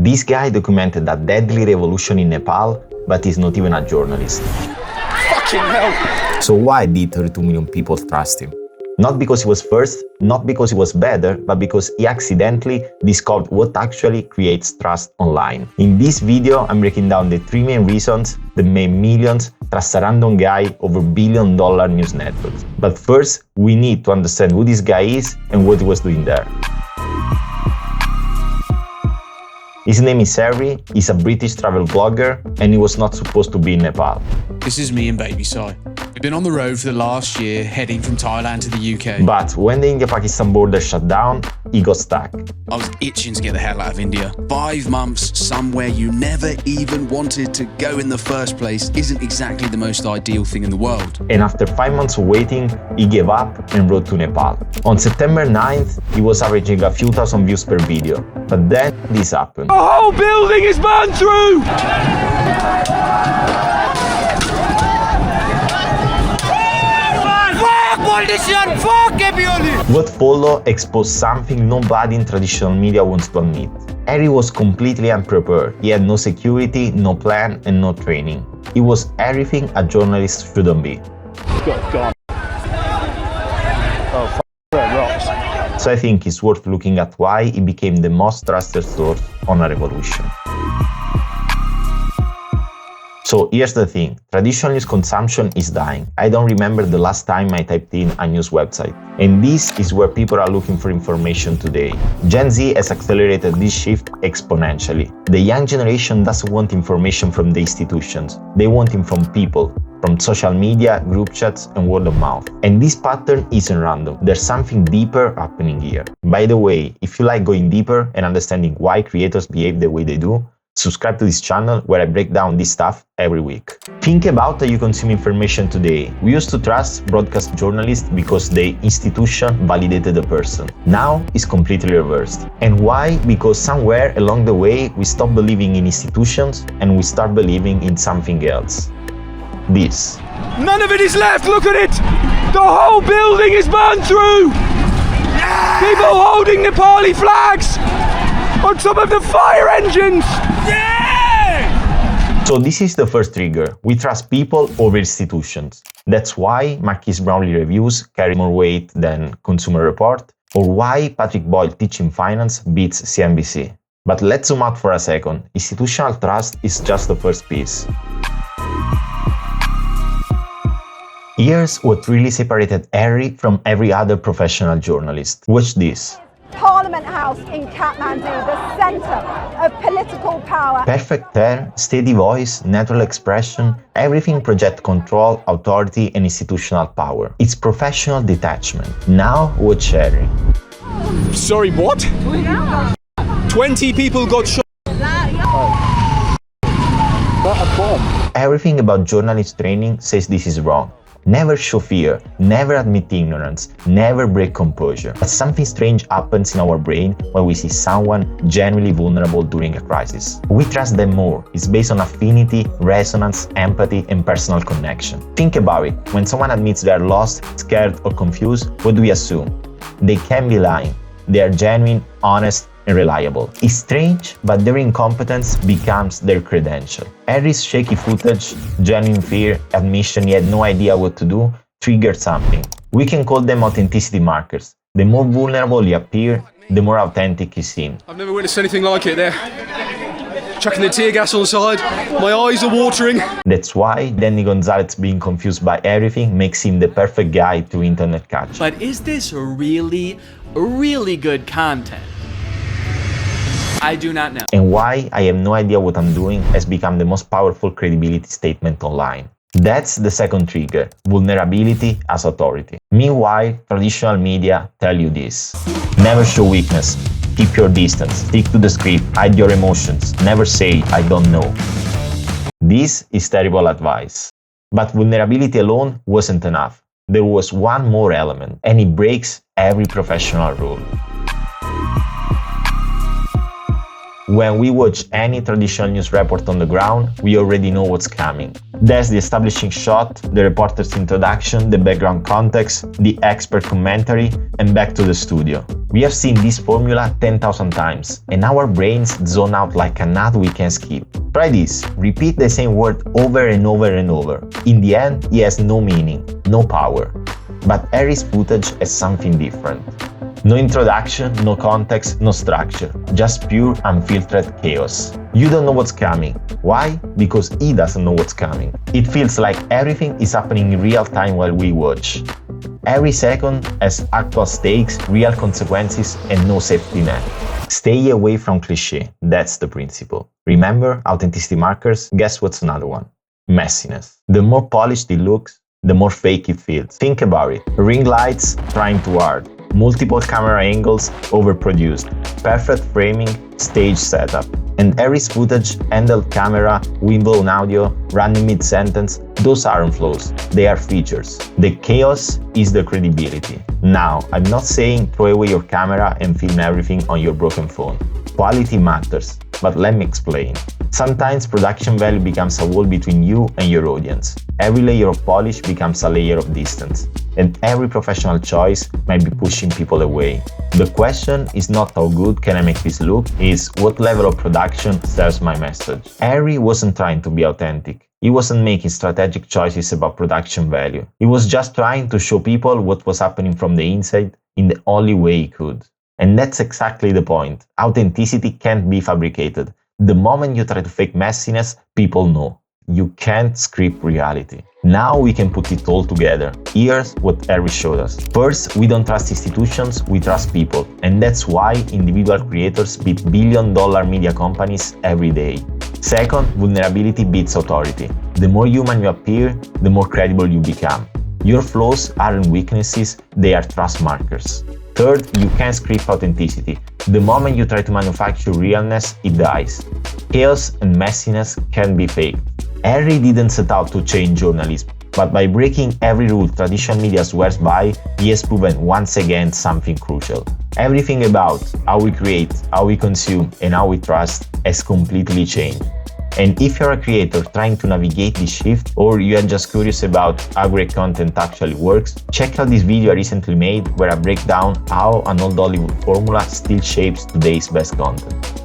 This guy documented a deadly revolution in Nepal, but is not even a journalist. Fucking hell! So why did 32 million people trust him? Not because he was first, not because he was better, but because he accidentally discovered what actually creates trust online. In this video, I'm breaking down the 3 main reasons that made millions trust a random guy over billion-dollar news networks. But first, we need to understand who this guy is and what he was doing there. His name is Harry, he's a British travel blogger, and he was not supposed to be in Nepal. This is me and Baby Sai. We've been on the road for the last year, heading from Thailand to the UK. But when the India-Pakistan border shut down, he got stuck. I was itching to get the hell out of India. 5 months somewhere you never even wanted to go in the first place isn't exactly the most ideal thing in the world. And after 5 months of waiting, he gave up and rode to Nepal. On September 9th, he was averaging a few thousand views per video. But then this happened. The whole building is burned through! What followed exposed something nobody in traditional media wants to admit. Harry was completely unprepared. He had no security, no plan, and no training. He was everything a journalist shouldn't be. God. Oh, that rocks. So I think it's worth looking at why he became the most trusted source on a revolution. So here's the thing, traditional news consumption is dying. I don't remember the last time I typed in a news website. And this is where people are looking for information today. Gen Z has accelerated this shift exponentially. The young generation doesn't want information from the institutions. They want it from people, from social media, group chats, and word of mouth. And this pattern isn't random. There's something deeper happening here. By the way, if you like going deeper and understanding why creators behave the way they do, subscribe to this channel where I break down this stuff every week. Think about how you consume information today. We used to trust broadcast journalists because the institution validated the person. Now it's completely reversed. And why? Because somewhere along the way we stop believing in institutions and we start believing in something else. This. None of it is left, look at it! The whole building is burned through! Yeah! People holding Nepali flags on top of the fire engines! Yeah! So this is the first trigger. We trust people over institutions. That's why Marquis Brownlee reviews carry more weight than Consumer Report, or why Patrick Boyle teaching finance beats CNBC. But let's zoom out for a second. Institutional trust is just the first piece. Here's what really separated Harry from every other professional journalist. Watch this. Parliament House in Kathmandu, the centre of political power. Perfect hair, steady voice, natural expression, everything projects control, authority, and institutional power. It's professional detachment. Now watch Harry. Sorry, what? 20 people got shot. Everything about journalist training says this is wrong. Never show fear, never admit ignorance, never break composure. But something strange happens in our brain when we see someone genuinely vulnerable during a crisis. We trust them more. It's based on affinity, resonance, empathy, and personal connection. Think about it. When someone admits they are lost, scared, or confused, what do we assume? They can't be lying. They are genuine, honest, and reliable. It's strange, but their incompetence becomes their credential. Harry's shaky footage, genuine fear, admission he had no idea what to do, triggered something. We can call them authenticity markers. The more vulnerable you appear, the more authentic you seem. I've never witnessed anything like it there. Chucking the tear gas on the side, my eyes are watering. That's why Danny Gonzalez being confused by everything makes him the perfect guy to internet catch. But is this really good content? I do not know. And why I have no idea what I'm doing has become the most powerful credibility statement online. That's the second trigger, vulnerability as authority. Meanwhile, traditional media tell you this. Never show weakness, keep your distance, stick to the script, hide your emotions, never say, I don't know. This is terrible advice. But vulnerability alone wasn't enough. There was one more element, and it breaks every professional rule. When we watch any traditional news report on the ground, we already know what's coming. There's the establishing shot, the reporter's introduction, the background context, the expert commentary, and back to the studio. We have seen this formula 10,000 times, and our brains zone out like an ad we can skip. Try this. Repeat the same word over and over and over. In the end, it has no meaning, no power. But Harry's footage has something different. No introduction, no context, no structure, just pure, unfiltered chaos. You don't know what's coming. Why? Because he doesn't know what's coming. It feels like everything is happening in real time while we watch. Every second has actual stakes, real consequences, and no safety net. Stay away from cliché, that's the principle. Remember authenticity markers? Guess what's another one? Messiness. The more polished it looks, the more fake it feels. Think about it. Ring lights trying too hard. Multiple camera angles overproduced, perfect framing, stage setup. And Harry's footage, handheld camera, windblown audio, running mid-sentence, those aren't flaws, they are features. The chaos is the credibility. Now, I'm not saying throw away your camera and film everything on your broken phone. Quality matters, but let me explain. Sometimes production value becomes a wall between you and your audience. Every layer of polish becomes a layer of distance, and every professional choice might be pushing people away. The question is not how good can I make this look, it's what level of production serves my message. Harry wasn't trying to be authentic. He wasn't making strategic choices about production value. He was just trying to show people what was happening from the inside in the only way he could. And that's exactly the point. Authenticity can't be fabricated. The moment you try to fake messiness, people know. You can't script reality. Now we can put it all together. Here's what Harry showed us. First, we don't trust institutions, we trust people. And that's why individual creators beat billion-dollar media companies every day. Second, vulnerability beats authority. The more human you appear, the more credible you become. Your flaws aren't weaknesses, they are trust markers. Third, you can't script authenticity. The moment you try to manufacture realness, it dies. Chaos and messiness can be faked. Harry didn't set out to change journalism, but by breaking every rule traditional media swears by, he has proven once again something crucial. Everything about how we create, how we consume, and how we trust has completely changed. And if you're a creator trying to navigate this shift, or you are just curious about how great content actually works, check out this video I recently made where I break down how an old Hollywood formula still shapes today's best content.